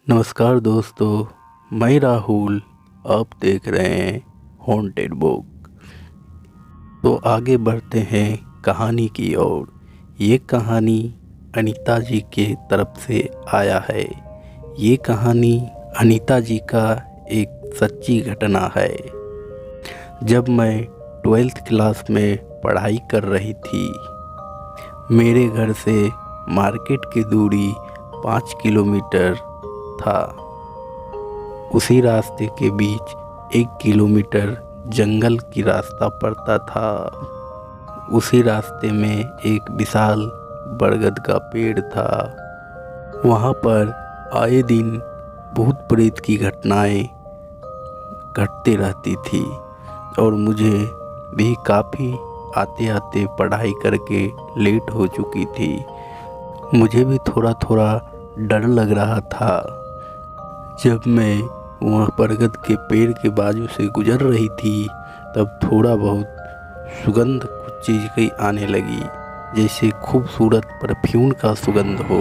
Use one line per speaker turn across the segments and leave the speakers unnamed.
नमस्कार दोस्तों, मैं राहुल। आप देख रहे हैं हॉन्टेड बुक। तो आगे बढ़ते हैं कहानी की ओर। ये कहानी अनीता जी के तरफ से आया है। ये कहानी अनीता जी का एक सच्ची घटना है। जब मैं 12th क्लास में पढ़ाई कर रही थी, मेरे घर से मार्केट की दूरी 5 किलोमीटर था। उसी रास्ते के बीच 1 किलोमीटर जंगल की रास्ता पड़ता था। उसी रास्ते में एक विशाल बरगद का पेड़ था। वहाँ पर आए दिन भूत प्रेत की घटनाएं घटती रहती थी और मुझे भी काफ़ी आते आते पढ़ाई करके लेट हो चुकी थी। मुझे भी थोड़ा थोड़ा डर लग रहा था। जब मैं वहाँ बरगद के पेड़ के बाजू से गुजर रही थी, तब थोड़ा बहुत सुगंध कुछ चीज़ की आने लगी, जैसे खूबसूरत परफ्यूम का सुगंध हो।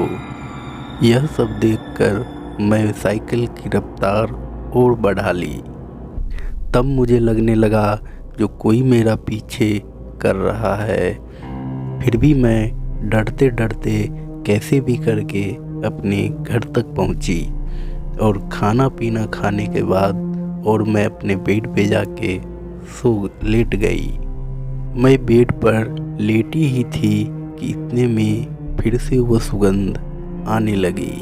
यह सब देखकर मैं साइकिल की रफ्तार और बढ़ा ली। तब मुझे लगने लगा जो कोई मेरा पीछे कर रहा है। फिर भी मैं डरते डरते कैसे भी करके अपने घर तक पहुंची और खाना पीना खाने के बाद और मैं अपने बेड पे जाके लेट गई। मैं बेड पर लेटी ही थी कि इतने में फिर से वो सुगंध आने लगी।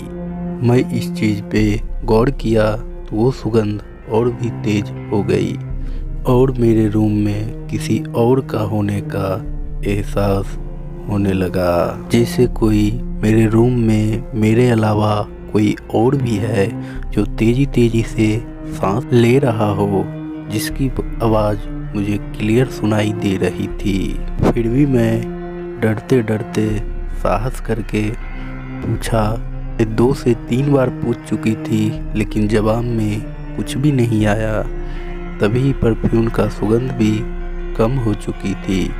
मैं इस चीज़ पे गौर किया तो वो सुगंध और भी तेज हो गई और मेरे रूम में किसी और का होने का एहसास होने लगा, जैसे कोई मेरे रूम में मेरे अलावा कोई और भी है जो तेजी तेजी से सांस ले रहा हो, जिसकी आवाज़ मुझे क्लियर सुनाई दे रही थी। फिर भी मैं डरते डरते साहस करके पूछा। 2 से 3 बार पूछ चुकी थी, लेकिन जवाब में कुछ भी नहीं आया। तभी परफ्यूम का सुगंध भी कम हो चुकी थी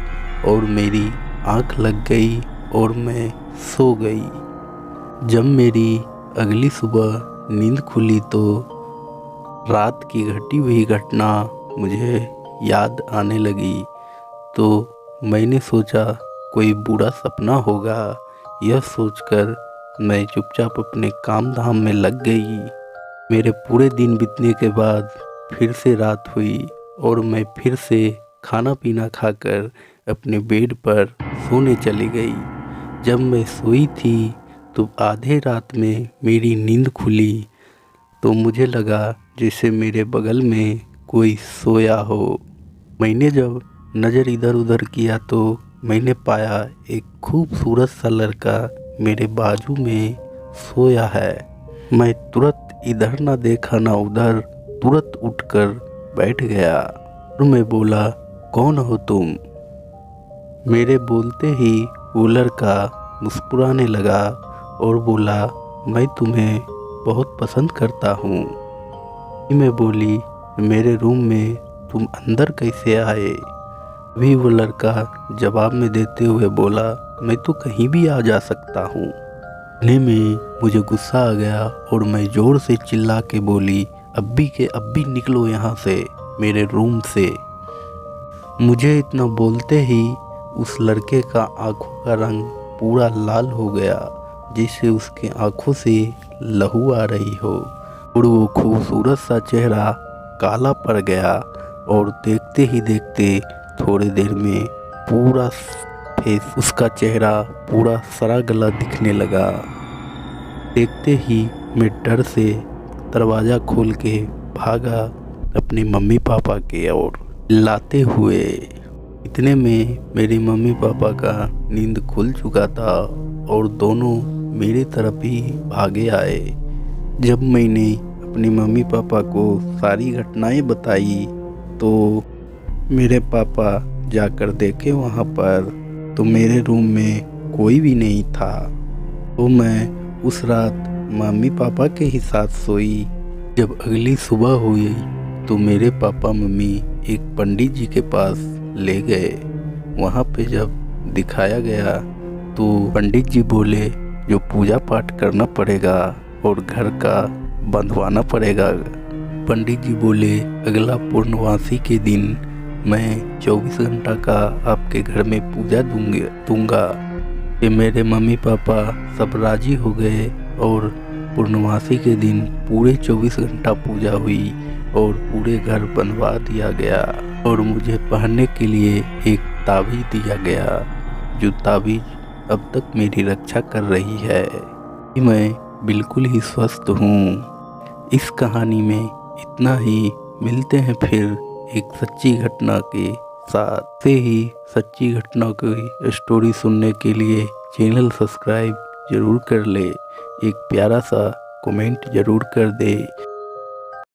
और मेरी आँख लग गई और मैं सो गई। जब मेरी अगली सुबह नींद खुली तो रात की घटी हुई घटना मुझे याद आने लगी। तो मैंने सोचा कोई बुरा सपना होगा। यह सोचकर मैं चुपचाप अपने काम धाम में लग गई। मेरे पूरे दिन बीतने के बाद फिर से रात हुई और मैं फिर से खाना पीना खाकर अपने बेड पर सोने चली गई। जब मैं सोई थी तो आधे रात में मेरी नींद खुली तो मुझे लगा जैसे मेरे बगल में कोई सोया हो। मैंने जब नज़र इधर उधर किया तो मैंने पाया एक खूबसूरत सा लड़का मेरे बाजू में सोया है। मैं तुरंत इधर ना देखा ना उधर, तुरंत उठकर बैठ गया और मैं बोला, कौन हो तुम? मेरे बोलते ही वो लड़का मुस्कुराने लगा और बोला, मैं तुम्हें बहुत पसंद करता हूँ। मैं बोली, मेरे रूम में तुम अंदर कैसे आए? अभी वो लड़का जवाब में देते हुए बोला, मैं तो कहीं भी आ जा सकता हूँ। इतने में मुझे गुस्सा आ गया और मैं ज़ोर से चिल्ला के बोली, अब्बी के अब्बी निकलो यहाँ से, मेरे रूम से। मुझे इतना बोलते ही उस लड़के का आंखों का रंग पूरा लाल हो गया, जैसे उसके आंखों से लहू आ रही हो और वो खूबसूरत सा चेहरा काला पड़ गया और देखते ही देखते थोड़ी देर में पूरा फेस, उसका चेहरा पूरा सड़ा गला दिखने लगा। देखते ही मैं डर से दरवाज़ा खोल के भागा अपने मम्मी पापा के ओर लाते हुए। इतने में मेरी मम्मी पापा का नींद खुल चुका था और दोनों मेरी तरफ ही भागे आए। जब मैंने अपनी मम्मी पापा को सारी घटनाएं बताई तो मेरे पापा जाकर देखे वहाँ पर तो मेरे रूम में कोई भी नहीं था। तो मैं उस रात मम्मी पापा के ही साथ सोई। जब अगली सुबह हुई तो मेरे पापा मम्मी एक पंडित जी के पास ले गए। वहाँ पे जब दिखाया गया तो पंडित जी बोले जो पूजा पाठ करना पड़ेगा और घर का बंधवाना पड़ेगा। पंडित जी बोले अगला पूर्णवासी के दिन मैं 24 घंटा का आपके घर में पूजा दूंगा। कि मेरे मम्मी पापा सब राजी हो गए और पूर्णवासी के दिन पूरे 24 घंटा पूजा हुई और पूरे घर बनवा दिया गया और मुझे पहनने के लिए एक ताबीज़ दिया गया, जो ताबीज़ अब तक मेरी रक्षा कर रही है। मैं बिल्कुल ही स्वस्थ हूँ। इस कहानी में इतना ही। मिलते हैं फिर एक सच्ची घटना के साथ। से ही सच्ची घटना की स्टोरी सुनने के लिए चैनल सब्सक्राइब जरूर कर ले, एक प्यारा सा कमेंट जरूर कर दे।